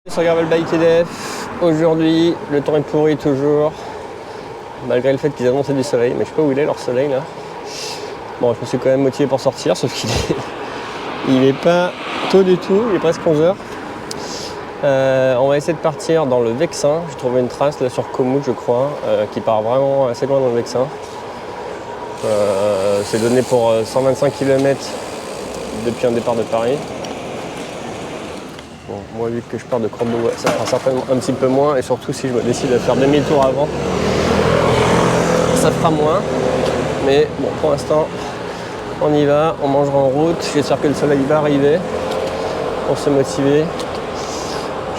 Sur Gravel Bike EDF, aujourd'hui le temps est pourri toujours, malgré le fait qu'ils annonçaient du soleil, mais je sais pas où il est leur soleil là. Bon, je me suis quand même motivé pour sortir, sauf qu'il est pas tôt du tout, il est presque 11h. On va essayer de partir dans le Vexin. J'ai trouvé une trace là sur Komoot je crois, qui part vraiment assez loin dans le Vexin. C'est donné pour 125 km depuis un départ de Paris. Bon, moi vu que je pars de Courbevoie, ça fera certainement un petit peu moins, et surtout si je me décide à faire demi-tour avant, ça fera moins. Mais bon, pour l'instant, on y va, on mangera en route. J'espère que le soleil va arriver pour se motiver.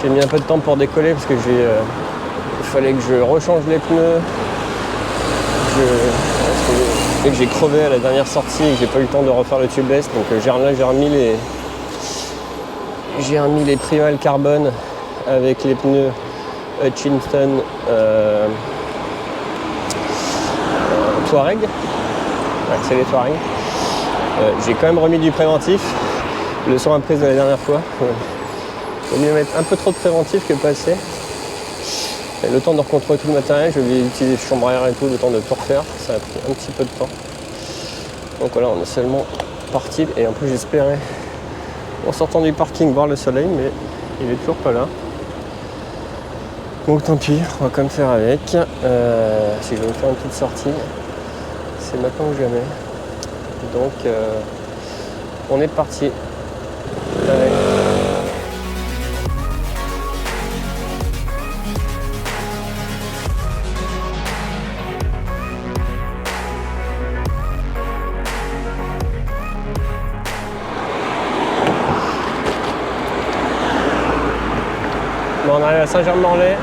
J'ai mis un peu de temps pour décoller parce que il fallait que je rechange les pneus. Parce que j'ai crevé à la dernière sortie et que j'ai pas eu le temps de refaire le tubeless, donc j'ai remis les Primal Carbone avec les pneus Hutchinson Touareg. Ouais, c'est les Touareg. J'ai quand même remis du préventif. Leçon apprise de la dernière fois. Il vaut mieux mettre un peu trop de préventif que pas assez. Et le temps de recontrôler tout le matériel, je vais utiliser chambre à air et tout, le temps de tout refaire. Ça a pris un petit peu de temps. Donc voilà, on est seulement parti. Et en plus j'espérais, en sortant du parking, voir le soleil, mais il est toujours pas là. Donc tant pis, on va quand même faire avec. Si je vais me faire une petite sortie, c'est maintenant ou jamais. Donc on est parti. Bon, on arrive à Saint-Germain-en-Laye.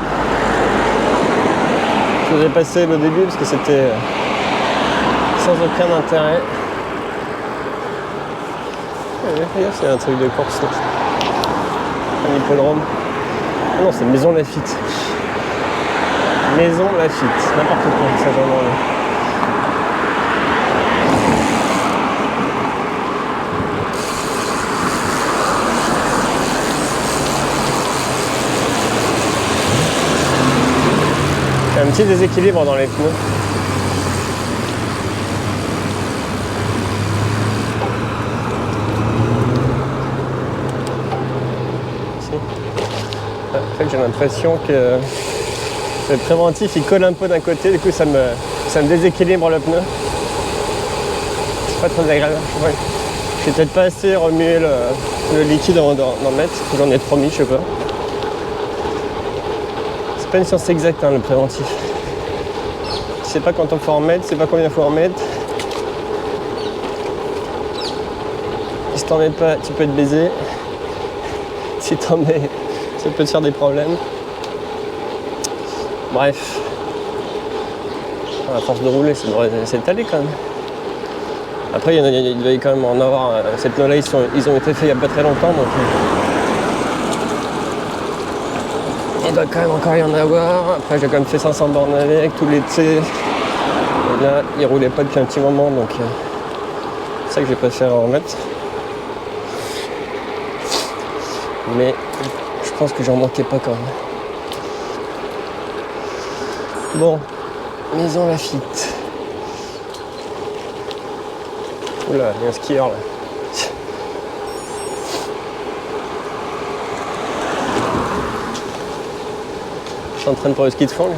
Je vous ai passé le début parce que c'était sans aucun intérêt. C'est un truc de course là. Un hippodrome. Ah non, c'est Maison Lafitte. Maison Lafitte, n'importe quoi, Saint-Germain-en-Laye. Un petit déséquilibre dans les pneus. En fait, j'ai l'impression que le préventif il colle un peu d'un côté, du coup ça me déséquilibre le pneu. C'est pas très agréable. Ouais. J'ai peut-être pas assez remué le liquide avant d'en mettre, j'en ai trop mis, je sais pas. C'est pas une science exacte le préventif. Tu sais pas quand il faut en mettre, tu sais pas combien il faut en mettre. Si t'en mets pas, tu peux te baiser. Si t'en mets, ça peut te faire des problèmes. Bref. À force de rouler, ça devrait s'étaler quand même. Après, il devait quand même en avoir. Ces pneus-là, ils ont été faits il n'y a pas très longtemps, donc il doit quand même encore y en avoir. Après, j'ai quand même fait 500 bornes avec tout l'été. Et là, il roulait pas depuis un petit moment, donc c'est ça que j'ai préféré en remettre. Mais je pense que j'en manquais pas quand même. Bon, Maison Lafitte. Oula, il y a un skieur là. Je s'entraîne pour le ski de fond.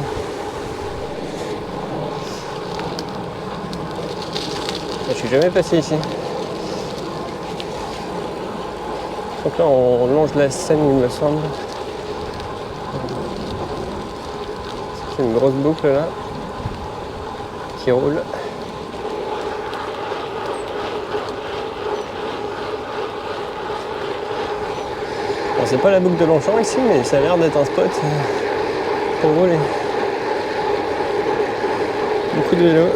Je suis jamais passé ici. Donc là on longe la Seine il me semble. C'est une grosse boucle là qui roule. Bon, c'est pas la boucle de Longchamp ici, mais ça a l'air d'être un spot pour rouler. Beaucoup de vélos.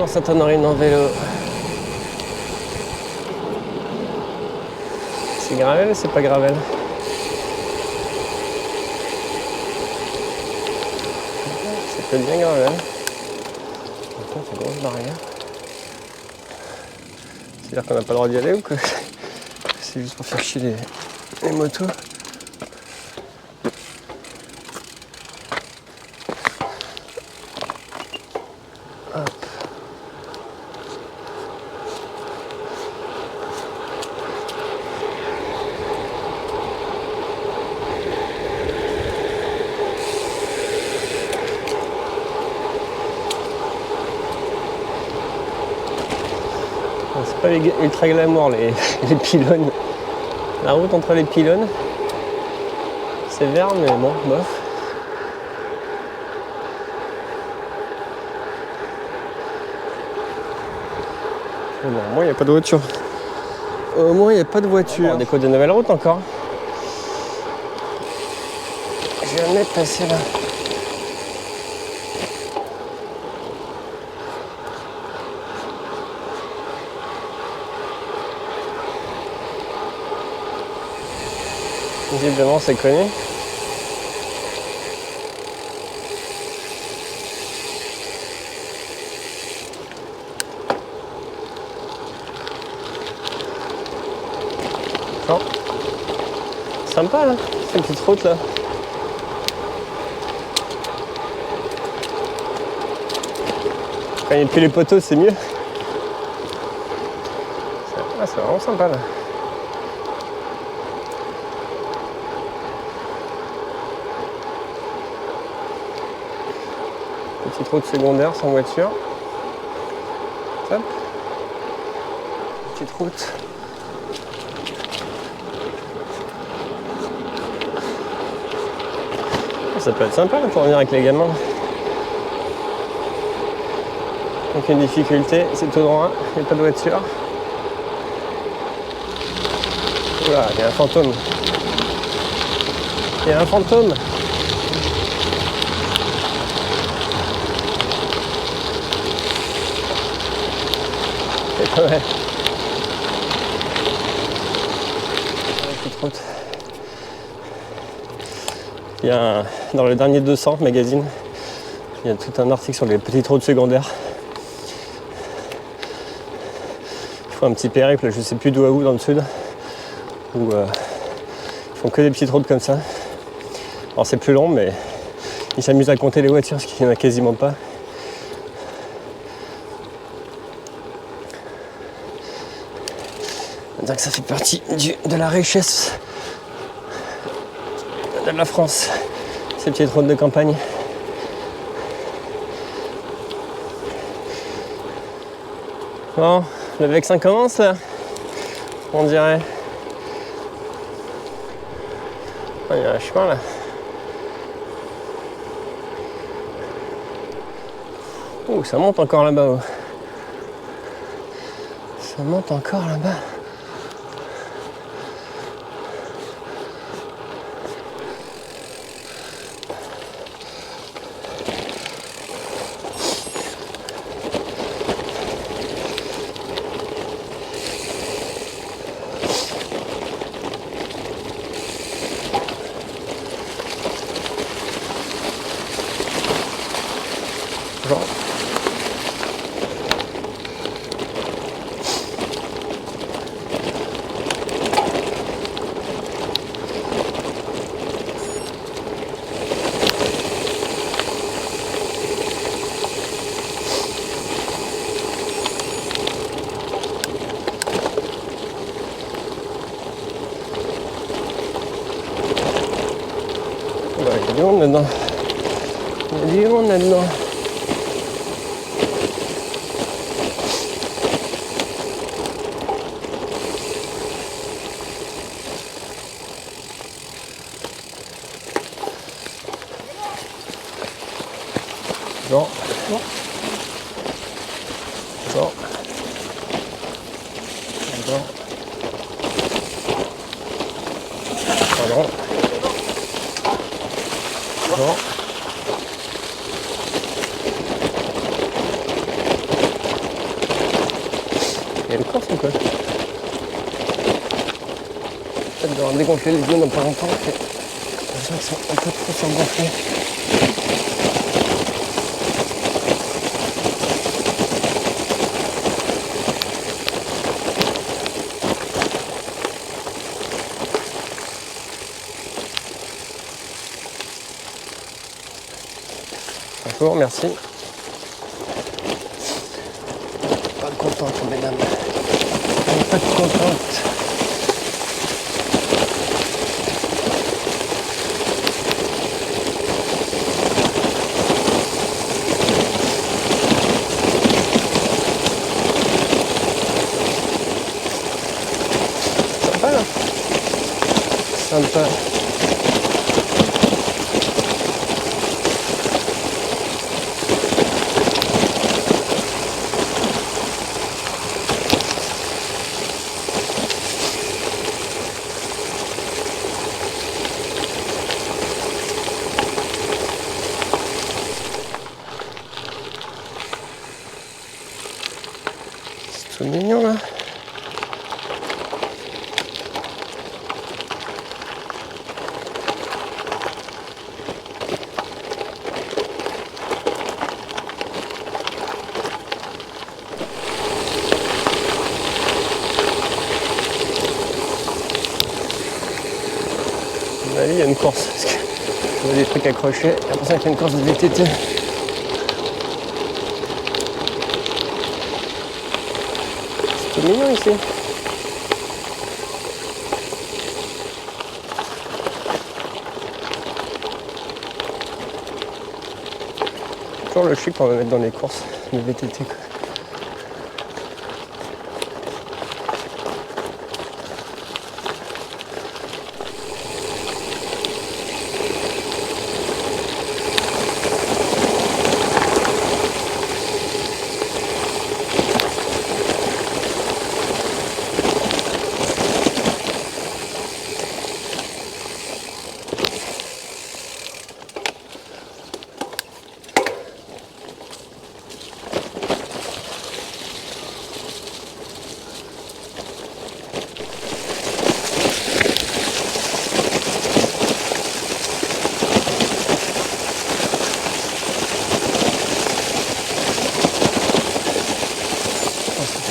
Sainte-Honorine en vélo. C'est gravel ou c'est pas gravel? C'est peut-être bien gravel. Attends, c'est une grosse barrière. C'est-à-dire qu'on n'a pas le droit d'y aller ou quoi? C'est juste pour faire chier les motos. Hop. C'est pas ultra glamour les pylônes. La route entre les pylônes, c'est vert mais bon, bof. Bon, au moins il n'y a pas de voiture. Au moins il n'y a pas de voiture. On découvre de nouvelles routes encore. Je vais jamais passer là. Visiblement c'est connu. Oh. Sympa là, cette petite route là. Quand il n'y a plus les poteaux c'est mieux. C'est vraiment sympa là. Petite route secondaire sans voiture. Hop. Petite route. Ça peut être sympa là, pour venir avec les gamins. Aucune difficulté, c'est tout droit, il n'y a pas de voiture. Oula, il y a un fantôme. Il y a un fantôme. C'est pas vrai. Petite route. Il y a dans le dernier 200 magazine, il y a tout un article sur les petites routes secondaires. Il faut un petit périple, je ne sais plus d'où à où dans le sud, où ils font que des petites routes comme ça. Alors c'est plus long, mais ils s'amusent à compter les voitures, parce qu'il n'y en a quasiment pas. On va dire que ça fait partie de la richesse de la France, ces petites routes de campagne. Bon, le vexin commence là, on dirait. Oh, il y a un chemin là. Ouh, ça monte encore là-bas. Oh. Ça monte encore là-bas. Genre. Il y a du monde là-dedans. Il y a du monde là-dedans. Bon. Bon. Bon. Bon. Pardon. Bon. Il y a une course ou quoi? Peut-être devoir dégonfler les yeux dans pas longtemps. J'ai l'impression qu'ils sont un peu trop surgonflés. bonjour, merci. Pas contente, mesdames. Pas contente. Sympa là. Sympa. C'est tout mignon là. Il y a une course, parce que je vois des trucs accrochés, j'ai l'impression qu'il y a une course de VTT. C'est tout mignon ici. Toujours le chic qu'on va mettre dans les courses de VTT quoi.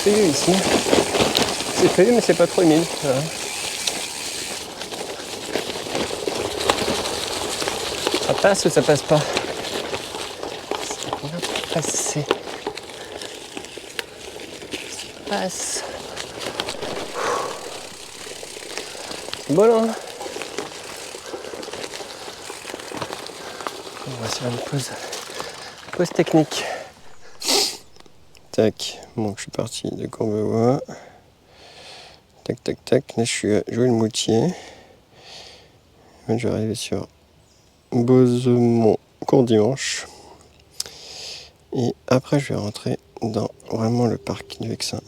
C'est feuillu ici. C'est feuillu mais c'est pas trop humide. Voilà. Ça passe ou ça passe pas? Ça va passer. Ça passe. C'est beau là hein. On va faire une pause technique. Tac, bon je suis parti de Courbevoie. Tac tac tac, là je suis à Joué-le-Moutier. Je vais arriver sur Bosemont Courdimanche. Et après je vais rentrer dans vraiment le parc du Vexin.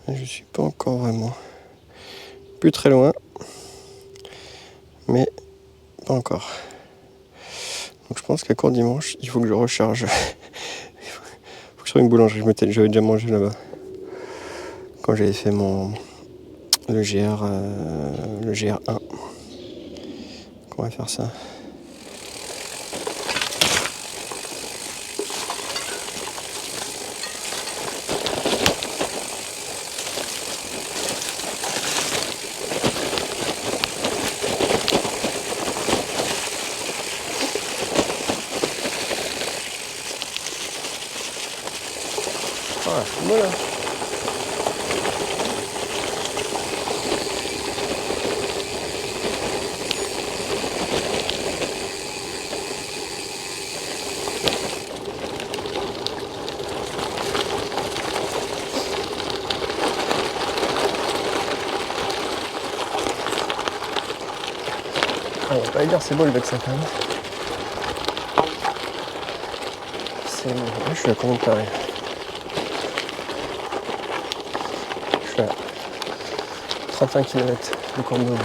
Je suis pas encore vraiment plus très loin. Mais pas encore. Donc je pense qu'à Courdimanche, il faut que je recharge. Sur une boulangerie, j'avais déjà mangé là-bas quand j'avais fait le GR1. On va faire ça. Ah, voilà. On va pas dire c'est beau le Vexin quand même. C'est bon. Je suis à combien de Paris? Je suis à 35 km de Courbevoie.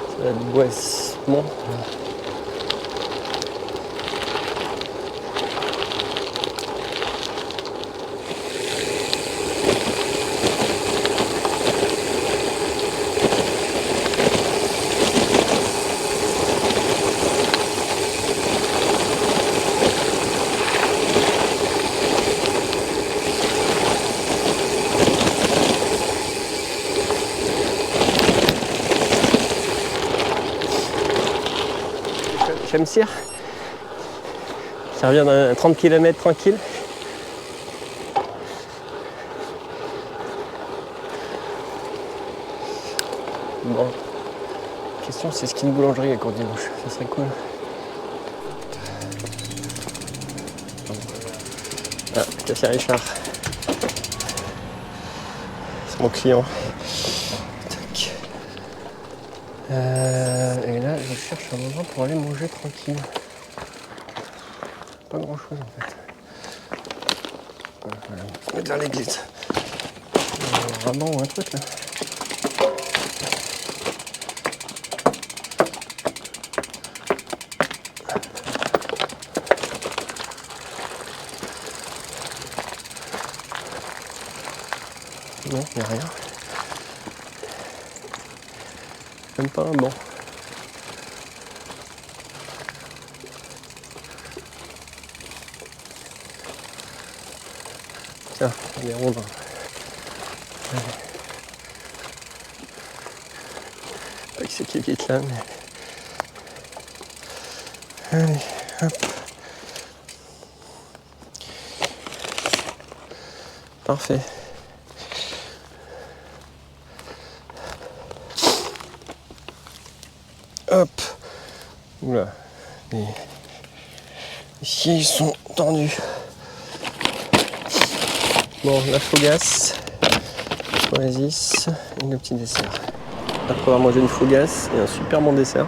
Ça va être Boissemont. Shamsir, qui revient d'un 30 km tranquille. Bon, la question c'est ce qu'il y a une boulangerie à Courdimanche, ça serait cool. Ah, Café Richard. C'est mon client. Tac. Et là, je cherche un moment pour aller manger tranquille. Pas grand chose en fait. Voilà, on va mettre vers l'église. Un raban ou un truc là. Non, il n'y a rien. Même pas un banc. Tiens, les rondins. Pas que c'est qui est là, mais... Allez, hop. Parfait. Hop. Oula. Les sièges sont tendus. Bon, la fougasse, Oasis et le petit dessert. Après avoir mangé une fougasse et un super bon dessert.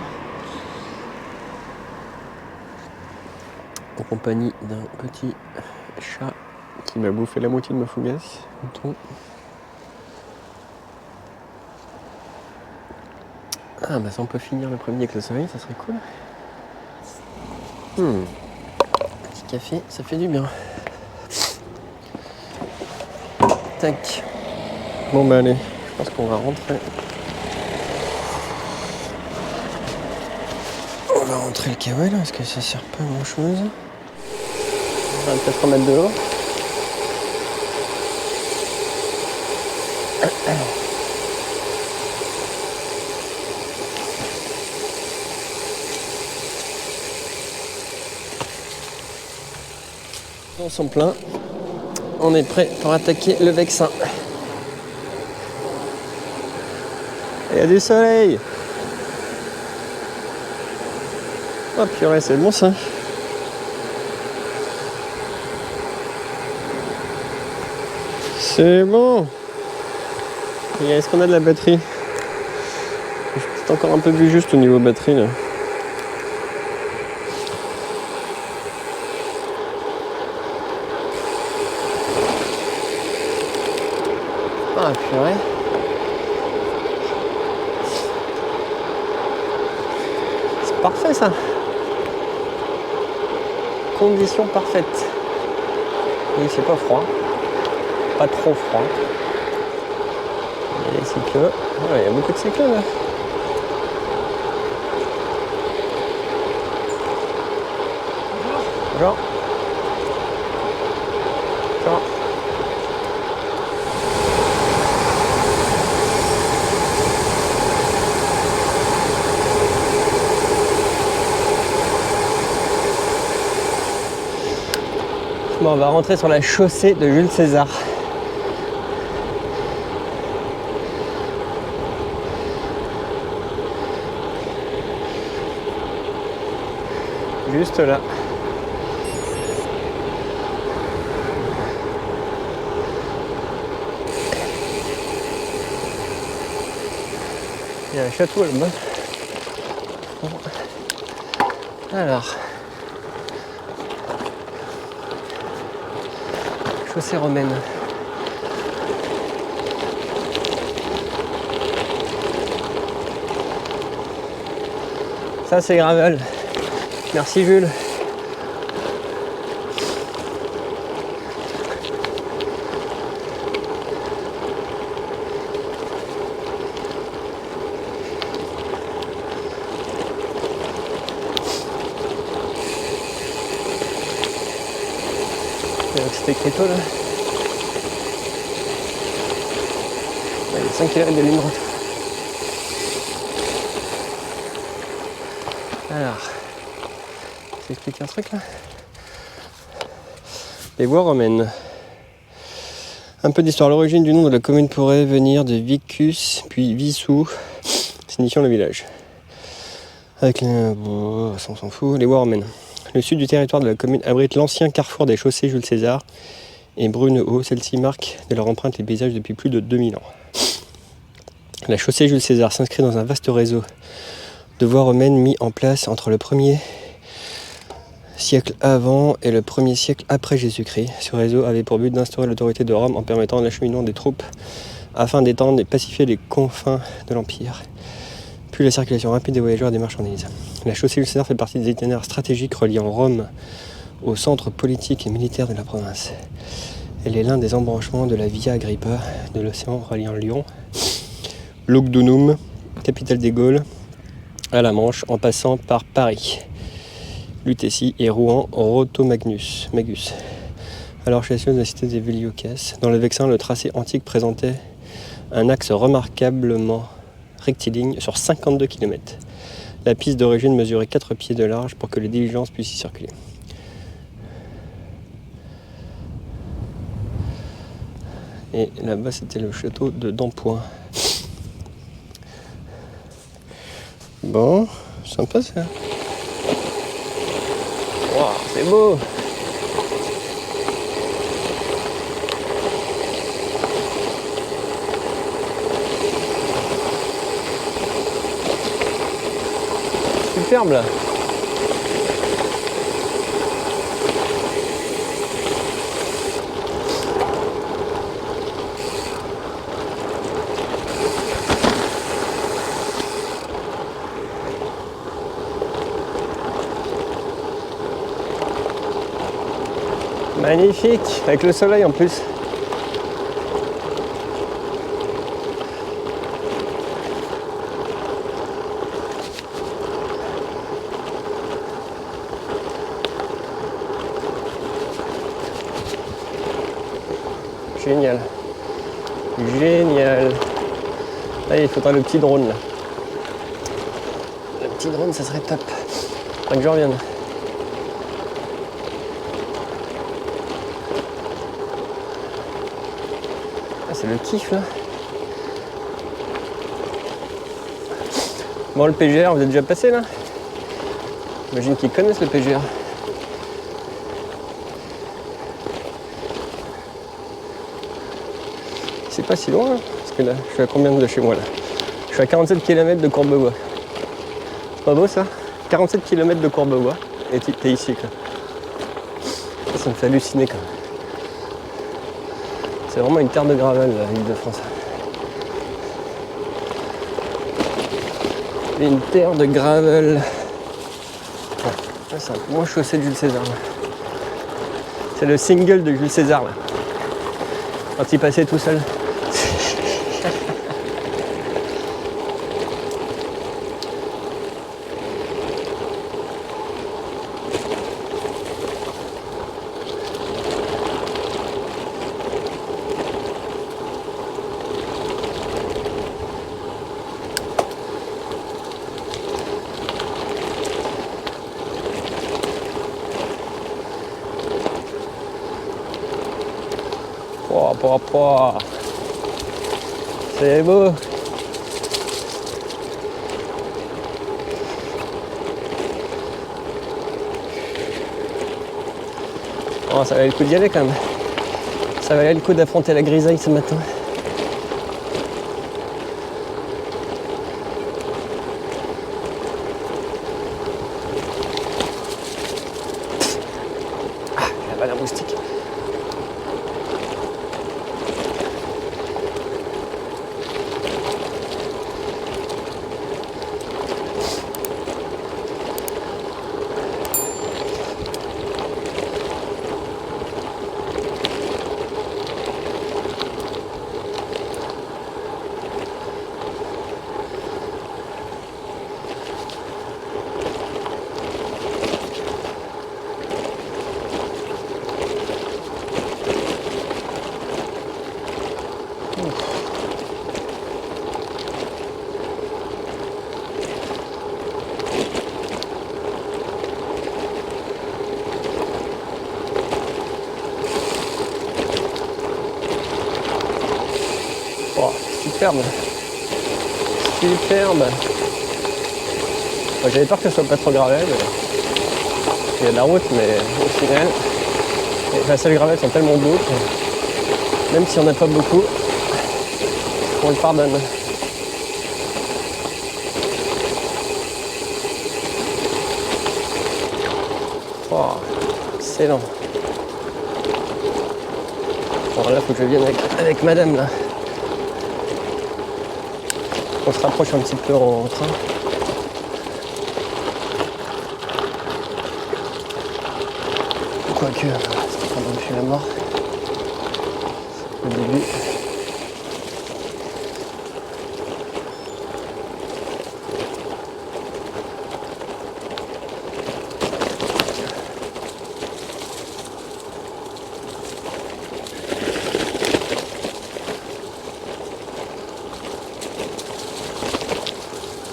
En compagnie d'un petit chat qui m'a bouffé la moitié de ma fougasse. Mouton. Ah bah ça on peut finir le premier avec le soleil, ça serait cool. Petit café, ça fait du bien. Tac. Bon bah allez, je pense qu'on va rentrer. On va rentrer le kawaii là, parce que ça sert pas à grand chose. On va peut-être remettre de l'eau. On s'en plaint. On est prêt pour attaquer le Vexin. Il y a du soleil. Oh purée, c'est bon ça. C'est bon. Et est-ce qu'on a de la batterie? C'est encore un peu plus juste au niveau batterie là. Ah purée. C'est parfait ça. Conditions parfaites. Il fait pas froid. Pas trop froid. Il y a des cyclones. Ouais, il y a beaucoup de cyclones là. Bonjour. Bonjour. Bon, on va rentrer sur la chaussée de Jules César. Juste là. Il y a un château là-bas. Alors. Chaussée romaine. Ça c'est gravel. Merci Jules. C'est écrito là. Il y a 5 km de ligne droite. Alors, t'explique un truc là. Les voies romaines. Un peu d'histoire. L'origine du nom de la commune pourrait venir de Vicus, puis Vissou, signifiant le village. Avec les... Bon, on s'en fout. Les voies romaines. Le sud du territoire de la commune abrite l'ancien carrefour des chaussées Jules César et Brunehaut. Celle-ci marque de leur empreinte les paysages depuis plus de 2000 ans. La chaussée Jules César s'inscrit dans un vaste réseau de voies romaines mis en place entre le 1er siècle avant et le 1er siècle après Jésus-Christ. Ce réseau avait pour but d'instaurer l'autorité de Rome en permettant l'acheminement des troupes afin d'étendre et pacifier les confins de l'Empire, puis la circulation rapide des voyageurs et des marchandises. La chaussée Jules César fait partie des itinéraires stratégiques reliant Rome au centre politique et militaire de la province. Elle est l'un des embranchements de la Via Agrippa de l'océan reliant Lyon, Lugdunum, capitale des Gaules, à la Manche, en passant par Paris, Lutétie et Rouen, Rotomagus. Alors chasseuse de la cité des Veliocas. Dans le Vexin, le tracé antique présentait un axe remarquablement rectiligne sur 52 km. La piste d'origine mesurait 4 pieds de large pour que les diligences puissent y circuler. Et là-bas, c'était le château de Dampoint. Bon, sympa ça. Wow, c'est beau. Superbe là. Magnifique, avec le soleil en plus. Génial. Génial. Là, il faudra le petit drone là. Le petit drone, ça serait top. Faudrait que je revienne. C'est le kiff là. Bon, le PGR, vous êtes déjà passé là? J'imagine qu'ils connaissent le PGR. C'est pas si loin, hein, parce que là, je suis à combien de chez moi là? Je suis à 47 km de Courbevoie. C'est pas beau ça? 47 km de Courbevoie, et t'es ici quoi. Ça me fait halluciner quand même. C'est vraiment une terre de gravel, l'Île-de-France. Une terre de gravel. Ouais, c'est un peu moins chaussée de Jules César. Là. C'est le single de Jules César. Là. Quand il passait tout seul. C'est beau. Oh, ça valait le coup d'y aller quand même. Ça valait le coup d'affronter la grisaille ce matin. Ah, la balle à moustique. Oh, superbe. Superbe. J'avais peur que ce soit pas trop gravel. Il y a de la route, mais au final, les passages gravel sont tellement beaux que même si on n'a pas beaucoup, on le pardonne. Oh, excellent. Bon, là, il faut que je vienne avec madame, là. On se rapproche un petit peu en train. Quoique, c'était pas non plus la mort. Au début.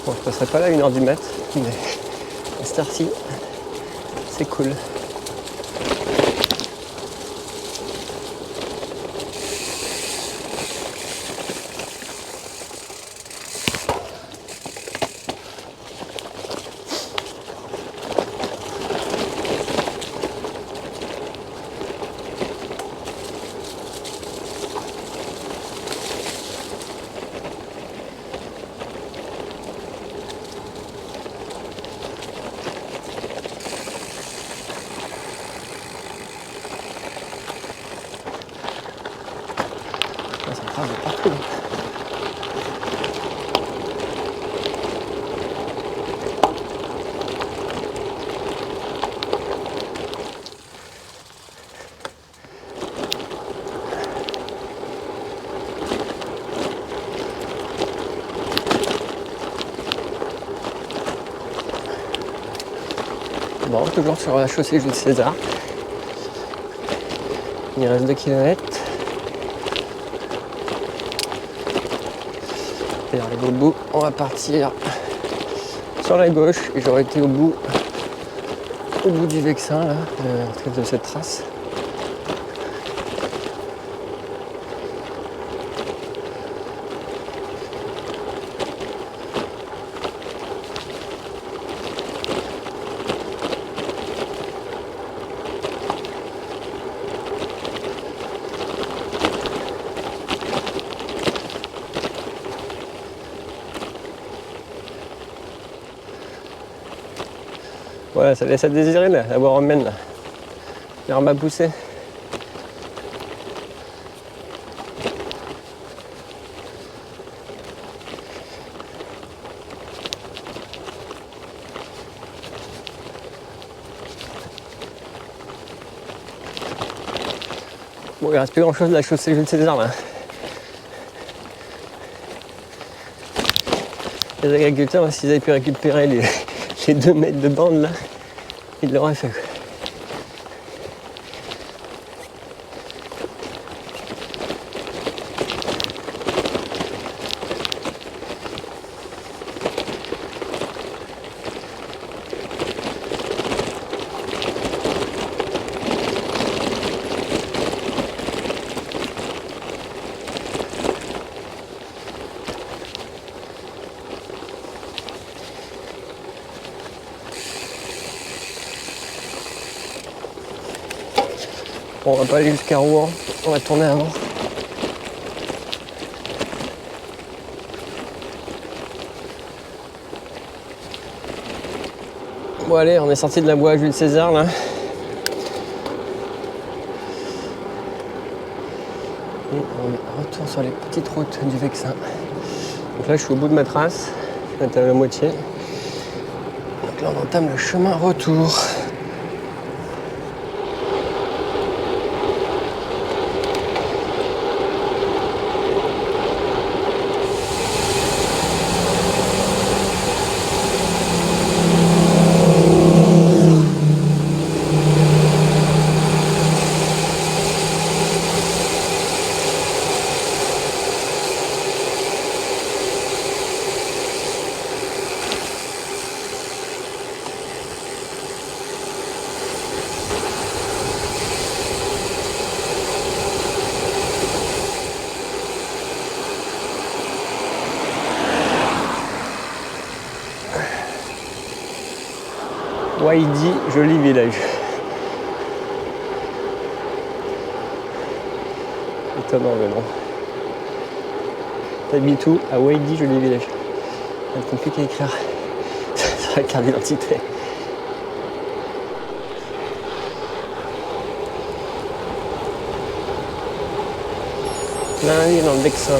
Bon, je passerai pas là à 1h du mat, mais à cette heure-ci, c'est cool. Ça trace de partout. Bon, toujours sur la chaussée Jules César. Il reste 2 km. Et arrivé au bout, on va partir sur la gauche et j'aurais été au bout du Vexin là, de cette trace. Voilà, ça laisse à désirer là, la voie romaine là. L'herbe à pousser. Bon, il reste plus grand chose de la chaussée Jules César là. Les agriculteurs, s'ils avaient pu récupérer les 2 mètres de bande là, ils l'auraient fait. Bon, on va pas aller jusqu'à Rouen, on va tourner avant. Bon allez, on est sorti de la voie Jules César là. Et on retourne sur les petites routes du Vexin. Donc là je suis au bout de ma trace, je suis à la moitié. Donc là on entame le chemin retour. Waidy, joli village. Étonnant le nom. T'habites où? À Waidy, joli village. C'est compliqué à écrire sur la carte d'identité. Là, il est dans le Vexin.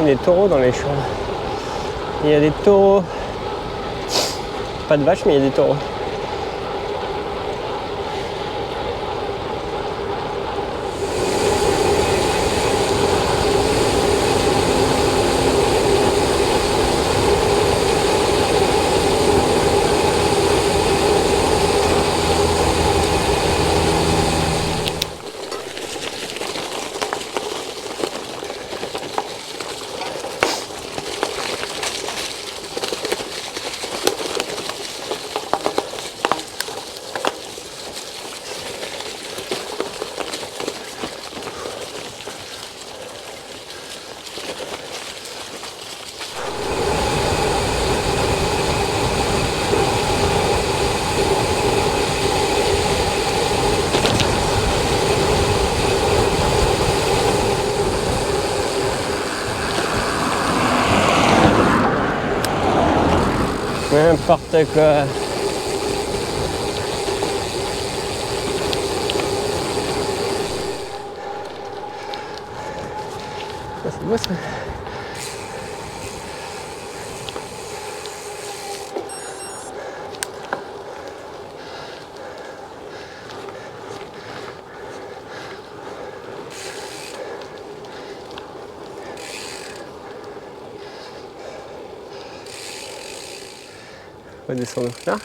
Il y a des taureaux dans les champs. Il y a des taureaux. Pas de vaches, mais il y a des taureaux. N'importe quoi. Ah, c'est beau ça. On va descendre là.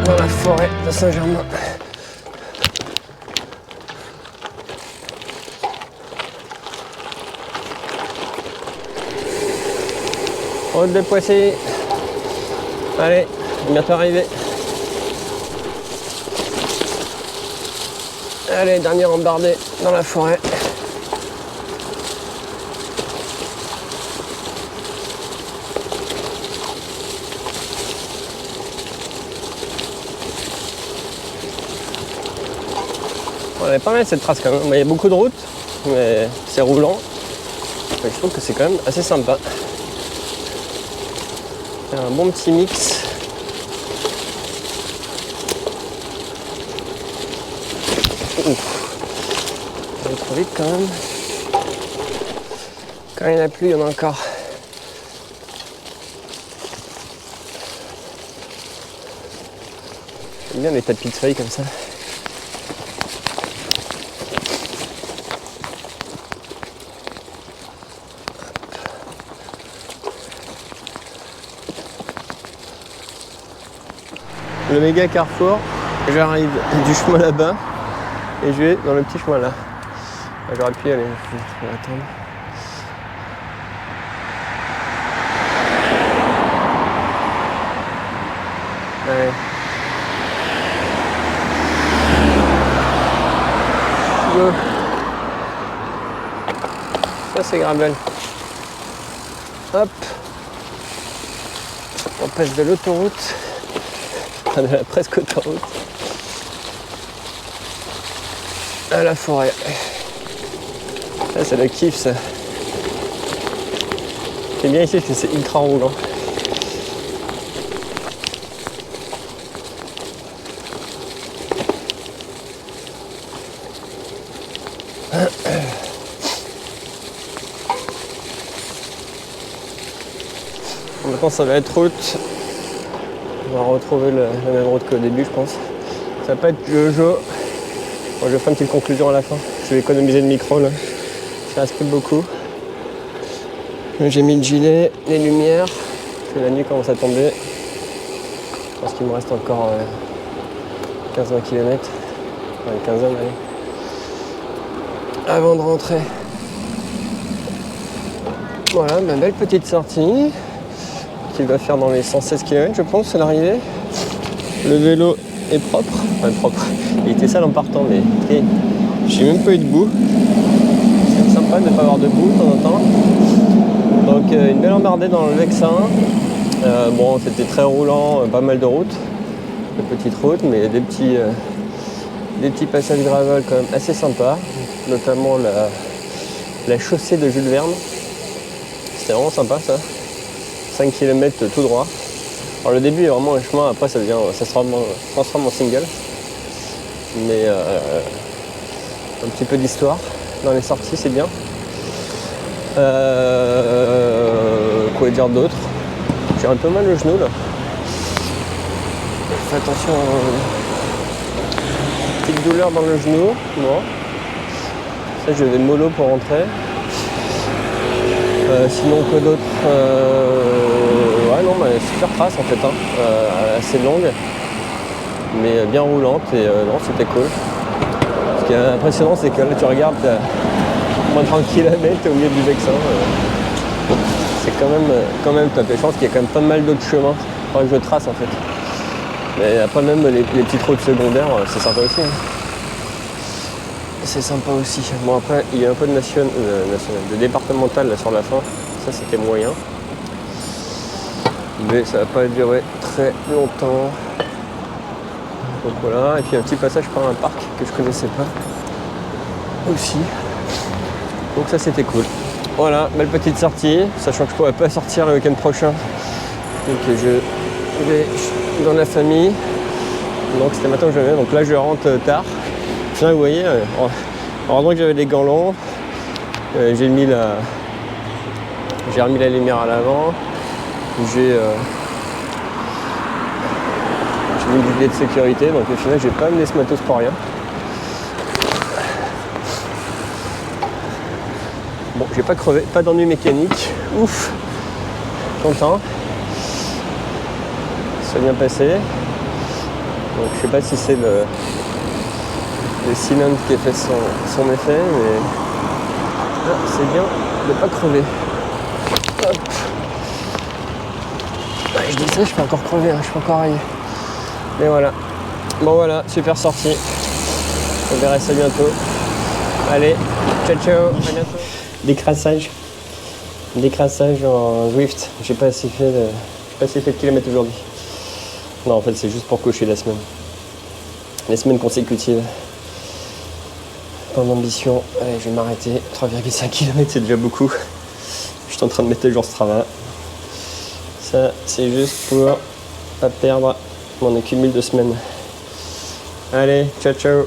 Dans la forêt de Saint-Germain. Route de Poissy. Allez, bientôt arrivé. Allez, dernier embardé dans la forêt. On avait pas mal cette trace quand même. Il y a beaucoup de routes, mais c'est roulant. Et je trouve que c'est quand même assez sympa. C'est un bon petit mix. Ouf. Ça va trop vite quand même. Quand il n'y en a plus, il y en a encore. J'aime bien les tapis de feuilles comme ça. Le méga carrefour, j'arrive du chemin là-bas et je vais dans le petit chemin là. J'aurais pu y aller, je vais attendre. Allez. Go. Ça c'est Gravel. Hop. On passe de l'autoroute. De la presque autoroute à la forêt. Ça c'est le kiff ça. C'est bien ici parce que c'est ultra roulant. Maintenant ça va être route. On va retrouver la même route qu'au début, je pense. Ça va pas être le jeu. Bon, je vais faire une petite conclusion à la fin. Je vais économiser le micro là. Il reste plus beaucoup. J'ai mis le gilet, les lumières. Parce que la nuit commence à tomber. Je pense qu'il me reste encore 15-20 km. Enfin, une quinzaine, allez. Avant de rentrer. Voilà, ma belle petite sortie. Qui va faire dans les 116 km, je pense, à l'arrivée. Le vélo est propre. Enfin, propre. Il était sale en partant, mais j'ai même pas eu de boue. C'est sympa de ne pas avoir de boue de temps en temps. Donc, une belle emmerdée dans le Vexin. Bon, c'était très roulant, pas mal de routes. De petites routes, mais des petits passages gravel quand même assez sympas. Notamment la chaussée de Jules Verne. C'était vraiment sympa, ça. 5 km tout droit. Alors le début est vraiment un chemin, après ça se transforme en single. Mais un petit peu d'histoire dans les sorties, c'est bien. Quoi dire d'autre? J'ai un peu mal le genou là. Fais attention, petite douleur dans le genou. Bon. Ça je vais mollo pour rentrer. Sinon quoi d'autre, ouais non mais super trace en fait, assez longue mais bien roulante et non c'était cool. Ce qui est impressionnant c'est que là tu regardes, t'as moins de 30 km au milieu du Vexin, c'est quand même top et je pense qu'il y a quand même pas mal d'autres chemins, il faudrait que je trace en fait. Mais après même les petites routes secondaires c'est sympa aussi. C'est sympa aussi. Bon après il y a un peu de de départemental là sur la fin, ça c'était moyen. Mais ça va pas durer très longtemps. Donc voilà, et puis un petit passage par un parc que je connaissais pas aussi. Donc ça c'était cool. Voilà, belle petite sortie, sachant que je pourrais pas sortir le week-end prochain. Donc je vais dans la famille. Donc c'était matin que je venais, donc là je rentre tard. Là, vous voyez, heureusement que j'avais des gants longs, j'ai remis la lumière à l'avant, j'ai mis du gilet de sécurité, donc au final j'ai pas amené ce matos pour rien. Bon, j'ai pas crevé, pas d'ennui mécanique, ouf, content, ça a bien passé. Donc je sais pas si c'est le cylindre qui a fait son effet, mais c'est bien de ne pas crever. Hop. Ouais, je dis ça, je peux encore crever, je peux encore railler. Mais voilà. Bon voilà, super sortie. On verra ça bientôt. Allez, ciao ciao, à bientôt. Décrassage en Zwift. J'ai pas assez fait de kilomètres aujourd'hui. Non, en fait, c'est juste pour cocher la semaine. Les semaines consécutives. Pas d'ambition. Allez, je vais m'arrêter. 3,5 km, c'est déjà beaucoup. Je suis en train de mettre le jour Strava. Ça, c'est juste pour pas perdre mon accumul de semaines. Allez, ciao ciao.